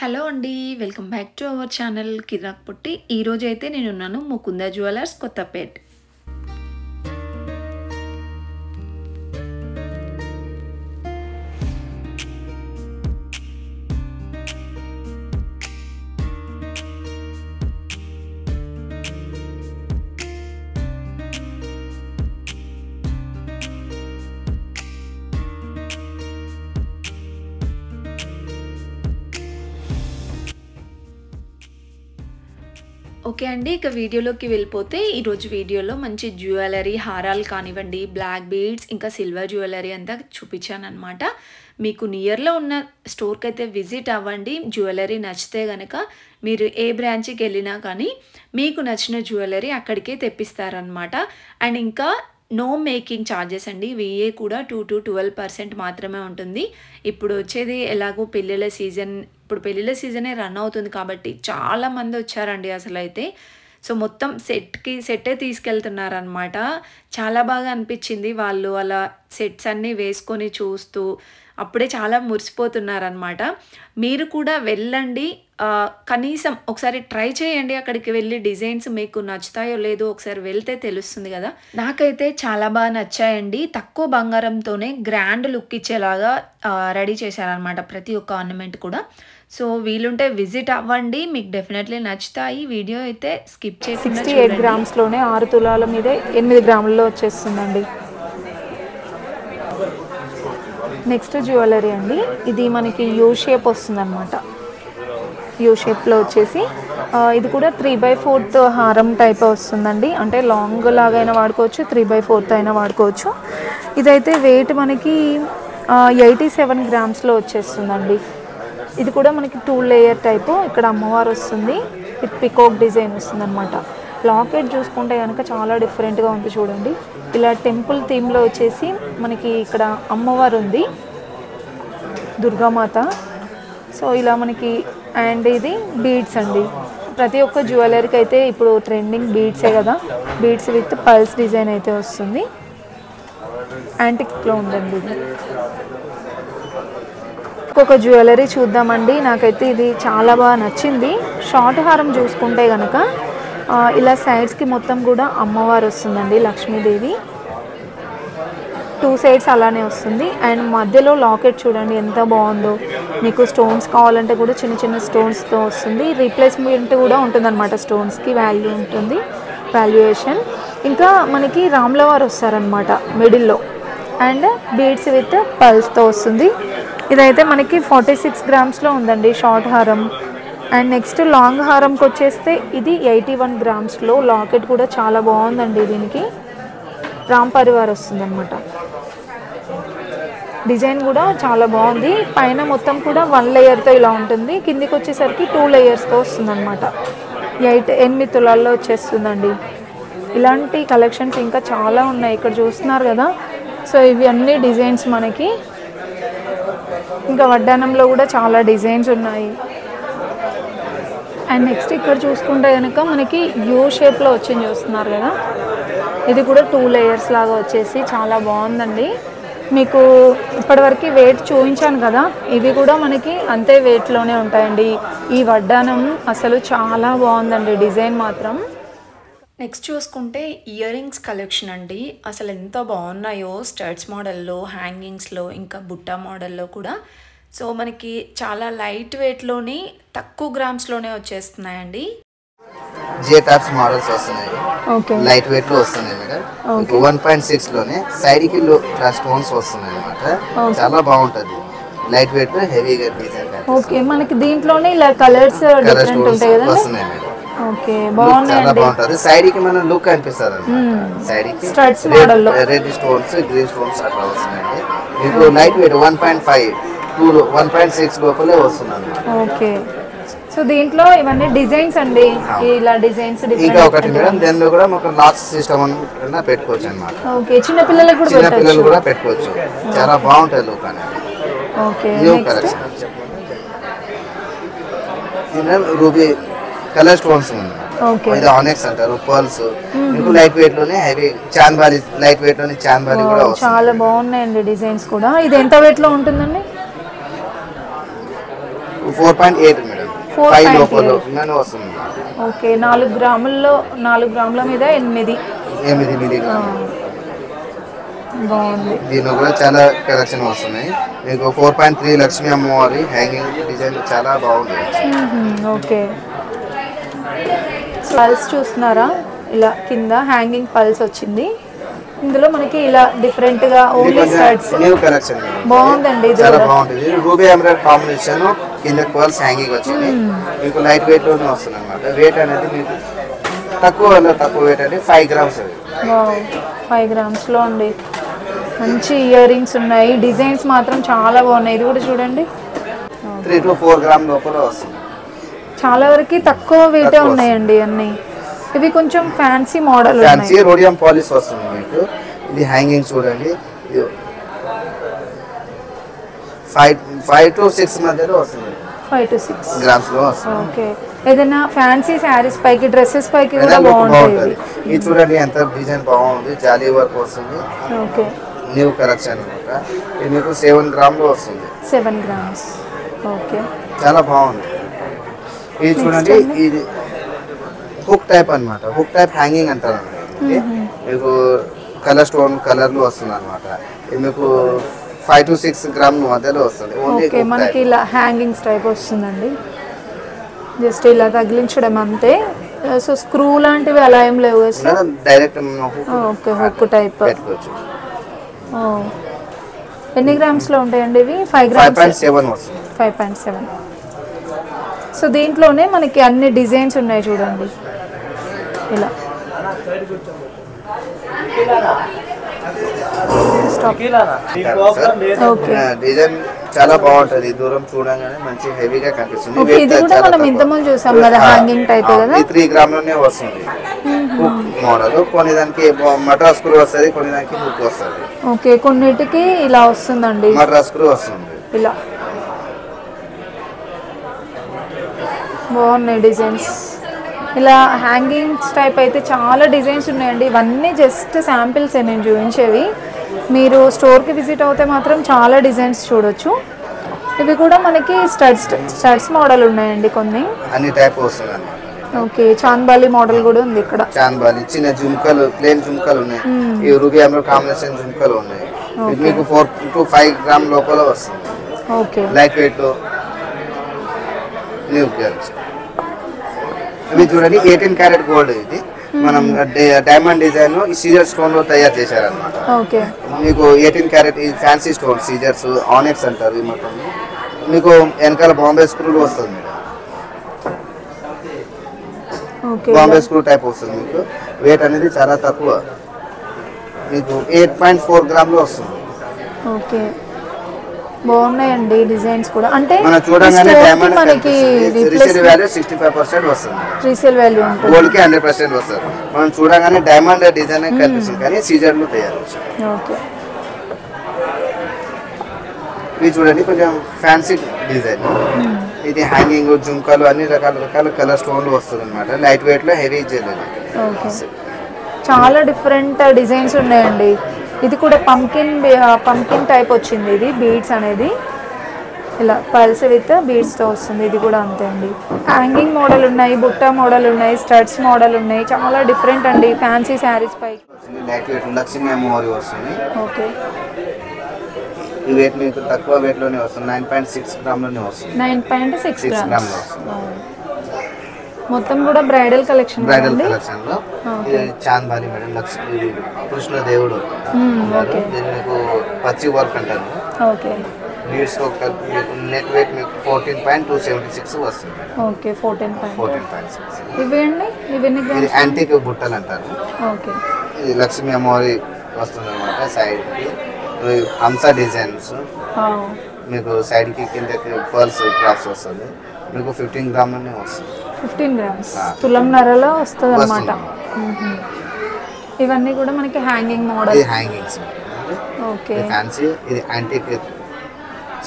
Hello అండి. Welcome back to our channel Kirak Putti. ఈరోజైతే నేనున్నాను ముకుంద జ్యువెలర్స్ కొత్తపేట్. ఓకే అండి, ఇక వీడియోలోకి వెళ్ళిపోతే ఈరోజు వీడియోలో మంచి జ్యువెలరీ హారాలు కానివ్వండి, బ్లాక్ బీడ్స్ ఇంకా సిల్వర్ జ్యువెలరీ అంతా చూపించానమాట. మీకు నియర్లో ఉన్న స్టోర్కి అయితే విజిట్ అవ్వండి. జ్యువెలరీ నచ్చితే కనుక మీరు ఏ బ్రాంచ్కి వెళ్ళినా కానీ మీకు నచ్చిన జ్యువెలరీ అక్కడికే తెప్పిస్తారనమాట. అండ్ ఇంకా నో మేకింగ్ ఛార్జెస్ అండి. VA కూడా 2 to 12% మాత్రమే ఉంటుంది. ఇప్పుడు వచ్చేది ఎలాగో పెళ్ళిళ్ళ సీజన్, ఇప్పుడు పెళ్ళిళ్ళ సీజనే రన్ అవుతుంది కాబట్టి చాలామంది వచ్చారండి అసలు అయితే. సో మొత్తం సెట్టే తీసుకెళ్తున్నారనమాట. చాలా బాగా అనిపించింది. వాళ్ళు అలా సెట్స్ అన్నీ వేసుకొని చూస్తూ అప్పుడే చాలా మురిసిపోతున్నారనమాట. మీరు కూడా వెళ్ళండి, కనీసం ఒకసారి ట్రై చేయండి. అక్కడికి వెళ్ళి డిజైన్స్ మీకు నచ్చుతాయో లేదో ఒకసారి వెళ్తే తెలుస్తుంది కదా. నాకైతే చాలా బాగా నచ్చాయండి. తక్కువ బంగారంతోనే గ్రాండ్ లుక్ ఇచ్చేలాగా రెడీ చేశారనమాట ప్రతి ఒక్క ఆర్నమెంట్ కూడా. సో వీలుంటే విజిట్ అవ్వండి, మీకు డెఫినెట్లీ నచ్చుతాయి. వీడియో అయితే స్కిప్ చేసి 68 గ్రామ్స్లోనే 6 తులాల మీదే 8 గ్రాముల్లో వచ్చేస్తుందండి. నెక్స్ట్ జ్యువెలరీ అండి. ఇది మనకి యూ షేప్ వస్తుంది అనమాట. యూ షేప్లో వచ్చేసి ఇది కూడా 3/4 హారం టైప్ వస్తుందండి. అంటే లాంగ్ లాగా అయినా వాడుకోవచ్చు, 3/4 అయినా వాడుకోవచ్చు. ఇదైతే వెయిట్ మనకి 87 గ్రామ్స్లో వచ్చేస్తుందండి. ఇది కూడా మనకి 2 లేయర్ టైపు. ఇక్కడ అమ్మవారు వస్తుంది, విత్ పికాక్ డిజైన్ వస్తుంది అనమాట. లాకెట్ చూసుకుంటే కనుక చాలా డిఫరెంట్గా ఉంది చూడండి. ఇలా టెంపుల్ థీమ్లో వచ్చేసి మనకి ఇక్కడ అమ్మవారు ఉంది, దుర్గామాత. సో ఇలా మనకి అండ్ ఇది బీడ్స్ అండి. ప్రతి ఒక్క జ్యువెలరీకి అయితే ఇప్పుడు ట్రెండింగ్ బీడ్సే కదా. బీడ్స్ విత్ పల్స్ డిజైన్ అయితే వస్తుంది. యాంటిక్లో ఉందండి ఇది. ఇంకొక జ్యువెలరీ చూద్దామండి. నాకైతే ఇది చాలా బాగా నచ్చింది. షార్ట్ హారం చూసుకుంటే కనుక ఇలా సైడ్స్కి మొత్తం కూడా అమ్మవారు వస్తుందండి, లక్ష్మీదేవి. 2 సైడ్స్ అలానే వస్తుంది. అండ్ మధ్యలో లాకెట్ చూడండి ఎంత బాగుందో. మీకు స్టోన్స్ కావాలంటే కూడా చిన్న చిన్న స్టోన్స్తో వస్తుంది. రీప్లేస్మెంట్ కూడా ఉంటుందన్నమాట. స్టోన్స్కి వాల్యూ ఉంటుంది, వాల్యుయేషన్. ఇంకా మనకి రామ్లవారు వస్తారనమాట మిడిల్లో. అండ్ బీడ్స్ విత్ పల్స్తో వస్తుంది. ఇదైతే మనకి 46 గ్రామ్స్లో ఉందండి షార్ట్ హారం. అండ్ నెక్స్ట్ లాంగ్ హారంకి వచ్చేస్తే ఇది 81 గ్రామ్స్లో. లాకెట్ కూడా చాలా బాగుందండి. దీనికి రామ్ పరివార్ వస్తుంది అనమాట. డిజైన్ కూడా చాలా బాగుంది. పైన మొత్తం కూడా 1 లేయర్తో ఇలా ఉంటుంది. కిందికి వచ్చేసరికి 2 లేయర్స్తో వస్తుంది అనమాట. 8 తులాల్లో వచ్చేస్తుందండి. ఇలాంటి కలెక్షన్స్ ఇంకా చాలా ఉన్నాయి ఇక్కడ చూస్తున్నారు కదా. సో ఇవి అన్ని డిజైన్స్ మనకి. ఇంకా వడ్డానంలో కూడా చాలా డిజైన్స్ ఉన్నాయి. అండ్ నెక్స్ట్ ఇక్కడ చూసుకుంటే కనుక మనకి యూ షేప్లో వచ్చింది చూస్తున్నారు కదా. ఇది కూడా 2 లేయర్స్ లాగా వచ్చేసి చాలా బాగుందండి. మీకు ఇప్పటివరకు వెయిట్ చూపించాను కదా, ఇవి కూడా మనకి అంతే వెయిట్లోనే ఉంటాయండి. ఈ వడ్డానం అసలు చాలా బాగుందండి, డిజైన్ మాత్రం. నెక్స్ట్ చూసుకుంటే ఇయర్ రింగ్స్ కలెక్షన్ అండి. అసలు ఎంత బాగున్నాయో స్టడ్స్ మోడల్లో, హ్యాంగింగ్స్లో, ఇంకా బుట్ట మోడల్లో కూడా. సో మనకి చాలా లైట్ వెయిట్లోని తక్కువ గ్రామ్స్లోనే వచ్చేస్తున్నాయండి. జిటాప్స్ మోడల్స్ వస్తున్నాయి, లైట్ వెయిట్ లో వస్తున్నాయి మేడం. 1.6 లోనే సైడ్ కి స్టోన్స్ వస్తున్నాయి అన్నమాట. చాలా బాగుంటది, లైట్ వెయిట్ హెవీగా డిజైన్. ఓకే, మనకి దీంట్లోనే ఇలా కలర్స్ డిఫరెంట్ ఉంటాయి కదా. వస్తున్నాయి మేడం. ఓకే, బాగున్నాయి. చాలా బాగుంటది. సైడ్ కి మన లుక్ అనిపిస్తుంది. సైడ్ కి స్టడ్స్ మోడల్లో రెడ్ స్టోన్స్, గ్రీన్ స్టోన్స్ అట్లా వస్తున్నాయండి. మీకు లైట్ వెయిట్ 1.5 to 1.6 లోపలే వస్తుంది. ఓకే, సో దీంట్లో ఇవన్నీ డిజైన్స్ అండి. ఇలా డిజైన్స్ ఇంకా ఒకటి మేడం, దీనిలో కూడా మాకు లాక్ సిస్టమ్ అన్న పెట్టుకోవచ్చు అన్నమాట. ఓకే, చిన్న పిల్లలకు కూడా పెట్టుకోవచ్చు. చాలా బాగుంటుంది లుక్ అనేది. Okay, new collection. ఇది రూబీ కలర్ స్టోన్స్ ఉంది. ఇది ఆనెక్స్ అంటారు, పర్ల్స్. మీకు లైట్ వెయిట్ లోనే హెవీ చాంబాలి, లైట్ వెయిట్ లోనే చాంబాలి కూడా చాలా బాగున్నాయండి డిజైన్స్ కూడా. ఇది ఎంత వెయిట్ లో ఉంటుందండి? 4.8 మేడం 5 లోపల వస్తుంది. ఓకే 4 గ్రాముల్లో 4 గ్రాముల మీద 8 మిల్లీగ్రాములు. బాగుంది. దీనిలో కూడా చాలా కలెక్షన్ వస్తున్నాయి మీకు. 4.3 లక్ష్మీ అమ్మవారి హ్యాంగింగ్ డిజైన్ చాలా బాగుంది. ఓకే పల్స్ చూస్తున్నారా, ఇలా కింద హ్యాంగింగ్ పల్స్ వచ్చింది. ఇందులో మనకి ఇలా డిఫరెంట్ గా ఓన్లీ స్టడ్స్ న్యూ కలెక్షన్ బాగుందండి. ఇది చాలా బాగుంటుంది. రూబీ ఎమరాల్డ్ కాంబినేషన్ కింద పల్స్ హ్యాంగింగ్ వచ్చింది మీకు. లైట్ వెయిట్ లోనే వస్తుంది అనమాట. వెయిట్ అనేది మీకు తక్కువ వెయిట్ అంటే 5 గ్రామ్స్. 5 గ్రామ్స్ లో అండి. మంచి ఇయర్ రింగ్స్ ఉన్నాయి. డిజైన్స్ మాత్రం చాలా బాగున్నాయి. ఇది కూడా చూడండి 3 to 4 గ్రామ్ లోపల వస్తుంది. చాలా వరకు తక్కువ వెయిట్ ఉన్నాయండి అన్ని. ఇవి కొంచెం fancy model fancy rhodium polish వస్తుంది మీకు. ఇది హ్యాంగింగ్ చూడండి 5 to 6 మధ్యలో వస్తుంది. 5 to 6 గ్రామ్స్ లో వస్తుంది. ఓకే ఏదైనా ఫ్యాన్సీ శారీస్ పైకి డ్రెస్సెస్ పైకి కూడా బాగుంటుంది. ఇది చూడండి ఎంత డిజైన్ బాగుంది. జాలీ వర్క్ వస్తుంది. ఓకే న్యూ కలెక్షన్ అనమాట. ఇది మీకు 7 గ్రామ్ లో వస్తుంది. 7 గ్రామ్స్. ఓకే చాలా బాగుంది. ఇది చూడండి ఇది హుక్ టైప్ అన్నమాట. హుక్ టైప్ హ్యాంగింగ్ అంటారు. మీకు కలర్ స్టోన్ కలర్ లో వస్తుంది అనమాట. ఇది మీకు 5 to 6 గ్రామ్ మధ్యలో వస్తుంది. ఓకే మనకి ఇలా హ్యాంగింగ్స్ టైప్ వస్తుందండి. జస్ట్ ఇలా తగిలించడం అంతే. సో స్క్రూ లాంటివి అలా ఏం లేవు sir, direct. Okay hook type. పెట్టుకోవచ్చు. ఎన్ని గ్రామ్స్ లో ఉంటాయండి ఇవి? 5 గ్రామ్స్. 5.7 వస్తుంది. 5.7. సో దీంట్లోనే మనకి అన్ని డిజైన్స్ ఉన్నాయి చూడండి ఇలా. డిజైన్ చాలా బాగుంటది. దూరం చూడగానే మంచి హెవీగా కనిపిస్తుంది. ఇది కూడా మనం ఇంతకుముందు చూసాం కదా హ్యాంగింగ్ టైప్ కదా. 3 గ్రామ్ లోనే వస్తుంది మోడల్. కొన్ని దానికి మడ్రాస్ స్క్రూ వస్తుంది, కొన్ని దానికి హుక్ వస్తుంది. ఓకే కొన్నిటికి ఇలా వస్తుందండి, మడ్రాస్ స్క్రూ వస్తుంది ఇలా. బాగున్నాయి డిజైన్స్. ఇలా హ్యాంగింగ్స్ టైప్ అయితే చాలా డిజైన్స్ ఉన్నాయండి. ఇవన్నీ జస్ట్ శాంపిల్స్ నేను చూపించేవి. మీరు స్టోర్కి విజిట్ అవుతే మాత్రం చాలా డిజైన్స్ చూడొచ్చు. ఇవి కూడా మనకి స్టడ్స్ మోడల్ ఉన్నాయండి కొన్ని. అన్ని టైప్ వస్తుంది. ఓకే చాంద్బాలి మోడల్ కూడా ఉంది ఇక్కడ. చాంద్బాలి చిన్న జుంకలు, ప్లేన్ జుంకలు ఉన్నాయి. ఈ రూబీ ఎమరాల్డ్ కాంబినేషన్ జుంకలు ఉన్నాయి. మీకు 4 to 5 గ్రామ్ లోపల వస్తుంది. ఓకే లైట్ వెయిట్ లో న్యూ కలెక్షన్. ఇవి చూడండి 18 క్యారెట్ గోల్డ్. ఇది మనం డైమండ్ డిజైన్ సీజర్ స్టోన్ లో తయారు చేశారనమాట. ఓకే మీకు 18 క్యారెట్ ఫ్యాన్సీ స్టోన్ సీజర్స్ ఆనెక్స్ అంటారు. ఈ మొత్తం మీకు వెనకాల బాంబే స్క్రూలు వస్తుంది. బాంబే స్క్రూ టైప్ వస్తుంది. మీకు వెయిట్ అనేది చాలా తక్కువ. మీకు 8.4 గ్రామ్ లో వస్తుంది. ఓకే బాగున్నాయండి డిజైన్స్ కూడా. అంటే మనం చూడగానే డైమండ్ మనకి రీసేల్ వాల్యూ 65% వస్తుంది. రీసేల్ వాల్యూ ఉంటుంది. గోల్డ్ కి 100% వస్తుంది. మనం చూడగానే డైమండ్ డిజైన్ కనిపిస్తుంది కానీ సీజర్ లో తయారు. ఓకే ఇవి చూడండి కొంచెం ఫ్యాన్సీ డిజైన్. ఇది హ్యాంగింగ్ జుంకాలు అన్ని రకాల కలర్ స్టోన్లు వస్తుంది అనమాట. లైట్ వెయిట్ లో హెవీ జ్యువెలరీ. ఓకే చాలా డిఫరెంట్ డిజైన్స్ ఉన్నాయండి. ఇది కూడా పంకిన్ టైప్ వచ్చింది. ఇది బీడ్స్ అనేది ఇలా పల్స్ విత్ బీడ్స్తో వస్తుంది. ఇది కూడా అంతే అండి. హ్యాంగింగ్ మోడల్ ఉన్నాయి, బుట్ట మోడల్ ఉన్నాయి, స్టడ్స్ మోడల్ ఉన్నాయి. చాలా డిఫరెంట్ అండి ఫ్యాన్సీ శారీస్ పై. లైట్ వెయిట్ లక్ష్మీ అమ్మవారి వస్తుంది. ఓకే ఈ వెయిట్ మీకు తక్కువ వెయిట్ లోనే వస్తుంది. 9.6 గ్రామ్ లోనే వస్తుంది. 9.6 గ్రామ్ లో వస్తుంది. మొత్తం కూడా బ్రైడల్ కలెక్షన్. బ్రైడల్ కలెక్షన్ లో ఇది చాంద్బాలి మేడం. లక్ష్మీ కృష్ణ దేవుడు. దీన్ని మీకు పచ్చి వర్క్ అంటారు. ఓకే బీడ్స్ తో నెట్ వెయిట్ మీకు 14.276 వస్తుంది. ఓకే 14.6. ఇవి యాంటిక్ బుట్టలు అంటారు. ఓకే ఇది లక్ష్మీ అమ్మవారి వస్తుంది అనమాట. సైడ్ కి హంస డిజైన్స్ మీకు సైడ్ కి కిందకి పర్ల్స్ క్రాఫ్ట్స్ వస్తుంది. మీకు 15 గ్రామ్ లోనే వస్తుంది. 15 గ్రామ్స్ తులంన్నరలో వస్తుంది అనమాట. ఇవన్నీ కూడా మనకి హ్యాంగింగ్ మోడల్. ఇది హ్యాంగింగ్స్. Okay fancy. ఇది యాంటిక్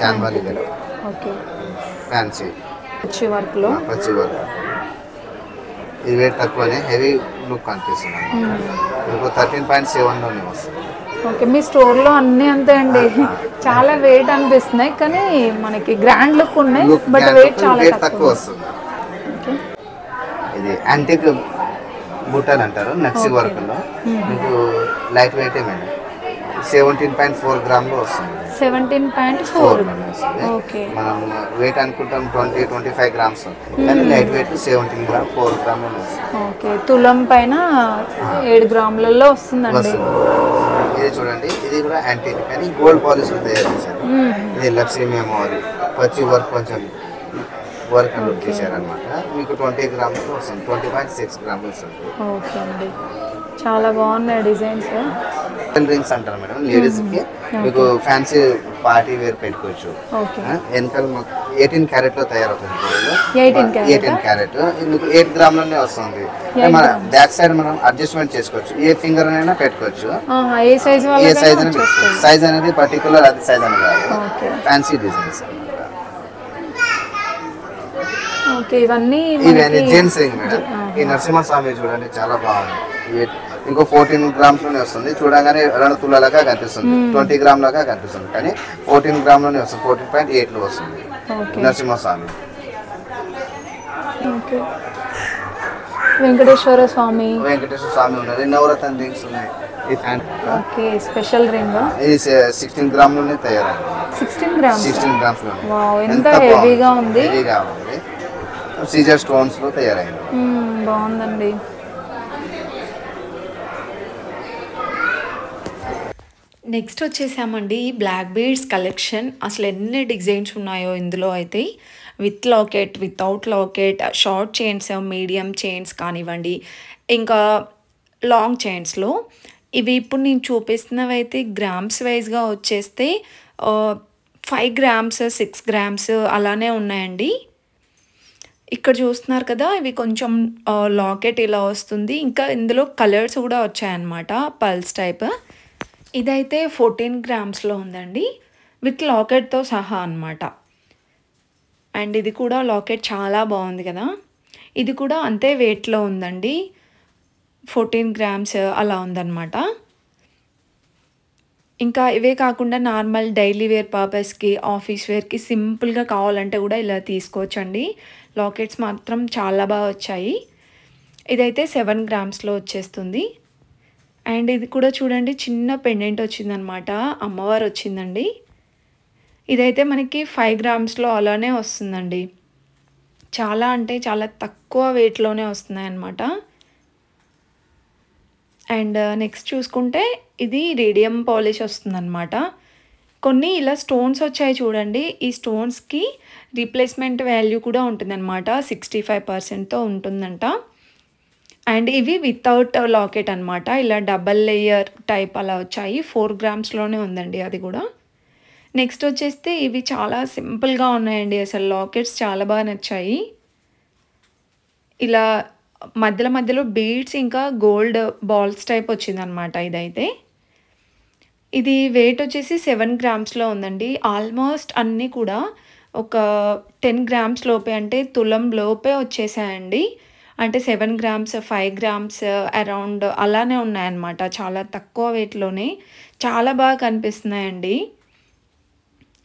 చాంద్బాలి కదా. ఓకే ఫ్యాన్సీ పచ్చి వర్క్ లో. పచ్చి వర్క్. ఇది వెయిట్ తక్కువనే హెవీ లుక్ కనిపిస్తుంది. మీకు 13.7 లోనే వస్తుంది. ఓకే, మీ స్టోర్లో అన్నీ అంతే అండి, చాలా వెయిట్ అనిపిస్తున్నాయి కానీ మనకి గ్రాండ్ లుక్ ఉన్నాయి, బట్ వెయిట్ చాలా తక్కువ వస్తుంది. ఇది యాంటిక్ బుట్టన్ అంటారు, నక్సీ వర్క్ లో మీకు లైట్ వెయిట్ మేడం, 17.4 గ్రామ్లో వస్తుంది. 17.4. ఓకే, మనం వెయిట్ అనుకుంటాం 20-25 గ్రామ్స్, కానీ లైట్ వెయిట్ 17 గ్రామ్ 4 గ్రామ్ వస్తుంది. ఓకే, తులం పైన 7 గ్రాములలో వస్తుందండి. ఇది చూడండి, ఇది కూడా యాంటిక్ కానీ గోల్డ్ పాలిష్ తయారు చేశారు. ఇది లక్ష్మీ మెమోరీ పచ్చి వర్క్, కొంచెం వర్క్ అని చేశారనమాట. మీకు 20 గ్రామ్స్ వస్తుంది, 20.6 గ్రామ్స్ వస్తుంది. ఓకే అండి, చాలా బాగున్నాయి డిజైన్స్. రింగ్స్ అంటారు మేడం, లేడీస్ కి మీకు ఫ్యాన్సీ పార్టీ వేర్ పెట్టుకోవచ్చు. వెనకాల 18 క్యారెట్ లో తయారవుతుంది. 18 క్యారెట్ మీకు 8 గ్రాములనే వస్తుంది. మన బ్యాక్ సైడ్ మనం అడ్జస్ట్మెంట్ చేసుకోవచ్చు, ఏ ఫింగర్ అయినా పెట్టుకోవచ్చు, ఏ సైజ్ అనేది పర్టికులర్ అది సైజ్ అని కాదు, ఫ్యాన్సీ డిజైన్స్. ఇవన్నీ జెంట్స్ రింగ్ మేడం. ఈ నరసింహస్వామి చూడండి చాలా బాగుంది, ఇంకో 14 గ్రామ్స్ లోనే వస్తుంది. చూడగానే 2 తులాలుగా కనిపిస్తుంది, 20 గ్రామ్ లాగా కనిపిస్తుంది, కానీ 14 గ్రామ్ లోనే వస్తుంది, 14.8 లో వస్తుంది నరసింహస్వామి. వెంకటేశ్వర స్వామి ఉన్నది, నవరత్న రింగ్స్ ఉన్నాయి. ఓకే, స్పెషల్ రింగ్ ఇది 16 గ్రామ్ లోనే తయారైంది. 16 గ్రామ్స్ లో ఎంత హెవీగా ఉంది, సీజర్ స్టోన్స్ లో తయారైంది. బాగుందండి. నెక్స్ట్ వచ్చేసామండి బ్లాక్ బీడ్స్ కలెక్షన్. అసలు ఎన్ని డిజైన్స్ ఉన్నాయో ఇందులో అయితే, with locket, without locket, short chains, medium chains కానివ్వండి, ఇంకా లాంగ్ చైన్స్లో. ఇవి ఇప్పుడు నేను చూపిస్తున్నవి అయితే గ్రామ్స్ వైజ్గా వచ్చేస్తే 5 గ్రామ్స్ 6 గ్రామ్స్ అలానే ఉన్నాయండి. ఇక్కడ చూస్తున్నారు కదా, ఇవి కొంచెం లాకెట్ ఇలా వస్తుంది, ఇంకా ఇందులో కలర్స్ కూడా వచ్చాయన్నమాట, పల్స్ టైప్. ఇదైతే 14 గ్రామ్స్లో ఉందండి, విత్ లాకెట్తో సహా అన్నమాట. అండ్ ఇది కూడా లాకెట్ చాలా బాగుంది కదా, ఇది కూడా అంతే వెయిట్లో ఉందండి, 14 గ్రామ్స్ అలా ఉందన్నమాట. ఇంకా ఇవే కాకుండా నార్మల్ డైలీ వేర్ పర్పస్కి, ఆఫీస్ వేర్కి సింపుల్గా కావాలంటే కూడా ఇలా తీసుకోవచ్చండి. లాకెట్స్ మాత్రం చాలా బాగా వచ్చాయి. ఇదైతే 7 గ్రామ్స్లో వచ్చేస్తుంది. అండ్ ఇది కూడా చూడండి, చిన్న పెండెంట్ వచ్చిందనమాట, అమ్మవారు వచ్చిందండి. ఇదైతే మనకి 5 గ్రామ్స్లో అలానే వస్తుందండి, చాలా అంటే చాలా తక్కువ వెయిట్లోనే వస్తున్నాయి అన్నమాట. అండ్ నెక్స్ట్ చూసుకుంటే ఇది రేడియం పాలిష్ వస్తుందన్నమాట. కొన్ని ఇలా స్టోన్స్ వచ్చాయి చూడండి, ఈ స్టోన్స్కి రీప్లేస్మెంట్ వాల్యూ కూడా ఉంటుందన్నమాట, 65%తో ఉంటుందంట. అండ్ ఇవి వితౌట్ లాకెట్ అనమాట, ఇలా డబల్ లేయర్ టైప్ అలా వచ్చాయి, 4 గ్రామ్స్లోనే ఉందండి అది కూడా. నెక్స్ట్ వచ్చేస్తే ఇవి చాలా సింపుల్గా ఉన్నాయండి, అసలు లాకెట్స్ చాలా బాగా నచ్చాయి. ఇలా మధ్యలో బీడ్స్ ఇంకా గోల్డ్ బాల్స్ టైప్ వచ్చిందనమాట. ఇదైతే ఇది వెయిట్ వచ్చేసి 7 గ్రామ్స్లో ఉందండి. ఆల్మోస్ట్ అన్నీ కూడా ఒక 10 గ్రామ్స్ లోపే, అంటే తులం లోపే వచ్చేసాయండి. అంటే 7 గ్రామ్స్ 5 గ్రామ్స్ అరౌండ్ అలానే ఉన్నాయన్నమాట, చాలా తక్కువ వెయిట్లోనే చాలా బాగా కనిపిస్తున్నాయండి.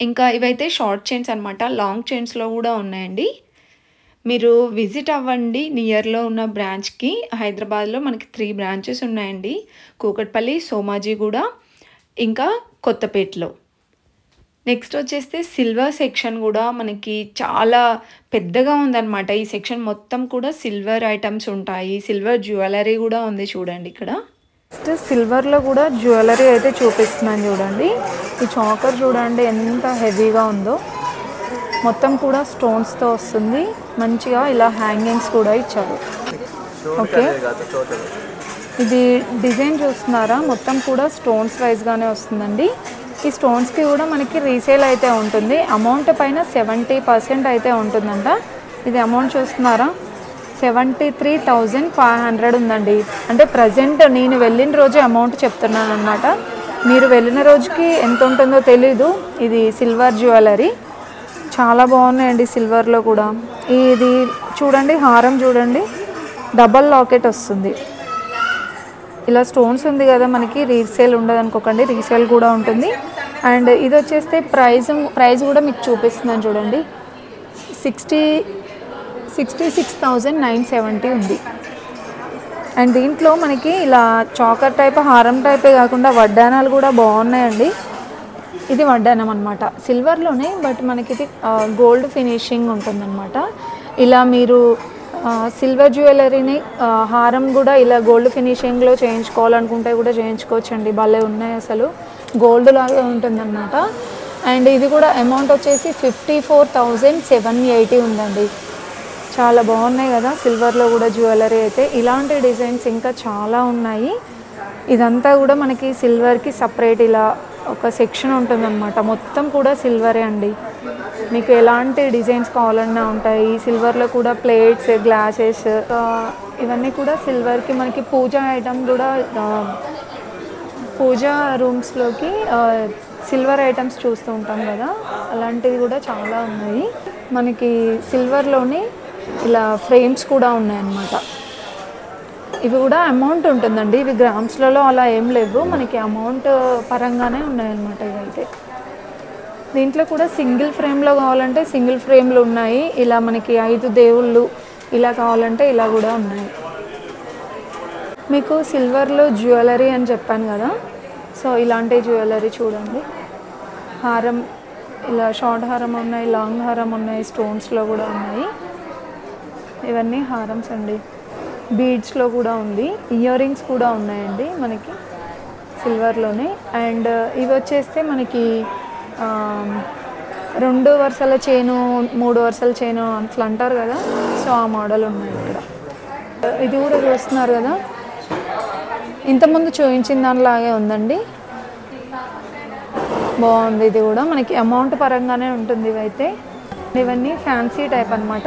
ఇంకా ఇవైతే షార్ట్ చైన్స్ అనమాట, లాంగ్ చైన్స్లో కూడా ఉన్నాయండి. మీరు విజిట్ అవ్వండి నియర్లో ఉన్న బ్రాంచ్కి. హైదరాబాద్లో మనకి 3 బ్రాంచెస్ ఉన్నాయండి, కూకట్పల్లి, సోమాజిగూడ, ఇంకా కొత్తపేటలో. నెక్స్ట్ వచ్చేస్తే సిల్వర్ సెక్షన్ కూడా మనకి చాలా పెద్దగా ఉందన్నమాట. ఈ సెక్షన్ మొత్తం కూడా సిల్వర్ ఐటమ్స్ ఉంటాయి, సిల్వర్ జ్యువెలరీ కూడా ఉంది చూడండి ఇక్కడ. నెక్స్ట్ సిల్వర్లో కూడా జ్యువెలరీ అయితే చూపిస్తున్నాను చూడండి. ఈ చాకర్ చూడండి ఎంత హెవీగా ఉందో, మొత్తం కూడా స్టోన్స్తో వస్తుంది, మంచిగా ఇలా హ్యాంగింగ్స్ కూడా ఇచ్చారు. ఓకే, ఇది డిజైన్ చూస్తున్నారా, మొత్తం కూడా స్టోన్స్ వైజ్గానే వస్తుందండి. ఈ స్టోన్స్కి కూడా మనకి రీసేల్ అయితే ఉంటుంది, అమౌంట్ పైన 70% అయితే ఉంటుందంట. ఇది అమౌంట్ చూస్తున్నారా, 73,500 ఉందండి. అంటే ప్రజెంట్ నేను వెళ్ళిన రోజు అమౌంట్ చెప్తున్నాను అనమాట, మీరు వెళ్ళిన రోజుకి ఎంత ఉంటుందో తెలీదు. ఇది సిల్వర్ జ్యువెలరీ చాలా బాగున్నాయండి, సిల్వర్లో కూడా. ఇది చూడండి, హారం చూడండి, డబల్ లాకెట్ వస్తుంది. ఇలా స్టోన్స్ ఉంది కదా, మనకి రీసేల్ ఉండదు అనుకోకండి, రీసేల్ కూడా ఉంటుంది. అండ్ ఇది వచ్చేస్తే ప్రైస్ కూడా మీకు చూపిస్తున్నాను చూడండి, 66,970 ఉంది. అండ్ దీంట్లో మనకి ఇలా చాకర్ టైప్ హారం టైపే కాకుండా వడ్డానాలు కూడా బాగున్నాయండి. ఇది వడ్డానం అనమాట, సిల్వర్లోనే, బట్ మనకి ఇది గోల్డ్ ఫినిషింగ్ ఉంటుందన్నమాట. ఇలా మీరు సిల్వర్ జ్యువెలరీని హారం కూడా ఇలా గోల్డ్ ఫినిషింగ్లో చేయించుకోవాలనుకుంటే కూడా చేయించుకోవచ్చండి, భలే ఉన్నాయి అసలు, గోల్డ్ లాగా ఉంటుందన్నమాట. అండ్ ఇది కూడా అమౌంట్ వచ్చేసి 54,780 ఉందండి. చాలా బాగున్నాయి కదా సిల్వర్లో కూడా జ్యువెలరీ అయితే. ఇలాంటి డిజైన్స్ ఇంకా చాలా ఉన్నాయి. ఇదంతా కూడా మనకి సిల్వర్కి సపరేట్ ఇలా ఒక సెక్షన్ ఉంటుందన్నమాట, మొత్తం కూడా సిల్వరే అండి. మీకు ఎలాంటి డిజైన్స్ కావాలన్నా ఉంటాయి. సిల్వర్లో కూడా ప్లేట్స్, గ్లాసెస్, ఇవన్నీ కూడా సిల్వర్కి. మనకి పూజా ఐటమ్ కూడా, పూజా రూమ్స్లోకి సిల్వర్ ఐటమ్స్ చూస్తూ ఉంటాం కదా, అలాంటివి కూడా చాలా ఉన్నాయి. మనకి సిల్వర్లోని ఇలా ఫ్రేమ్స్ కూడా ఉన్నాయన్నమాట. ఇవి కూడా అమౌంట్ ఉంటుందండి, ఇవి గ్రామ్స్లలో అలా ఏం లేవు, మనకి అమౌంట్ పరంగానే ఉన్నాయన్నమాట ఇవైతే. దీంట్లో కూడా సింగిల్ ఫ్రేమ్లో కావాలంటే సింగిల్ ఫ్రేమ్లు ఉన్నాయి. ఇలా మనకి 5 దేవుళ్ళు ఇలా కావాలంటే ఇలా కూడా ఉన్నాయి. మీకు సిల్వర్లో జ్యువెలరీ అని చెప్పాను కదా, సో ఇలాంటి జ్యువెలరీ చూడండి. హారం ఇలా షార్ట్ హారం ఉన్నాయి, లాంగ్ హారం ఉన్నాయి, స్టోన్స్లో కూడా ఉన్నాయి. ఇవన్నీ హారమ్స్ అండి. బీడ్స్లో కూడా ఉంది, ఇయర్ రింగ్స్ కూడా ఉన్నాయండి మనకి సిల్వర్లోనే. అండ్ ఇవి వచ్చేస్తే మనకి 2 వరుసల చైను, 3 వరుసల చైను అట్లా అంటారు కదా, సో ఆ మోడల్ ఉన్నాయి ఇక్కడ. ఇది కూడా చూస్తున్నారు కదా, ఇంతకుముందు చూపించిన దానిలాగే ఉందండి, బాగుంది. ఇది కూడా మనకి అమౌంట్ పరంగానే ఉంటుంది ఇవైతే. ఇవన్నీ ఫ్యాన్సీ టైప్ అనమాట.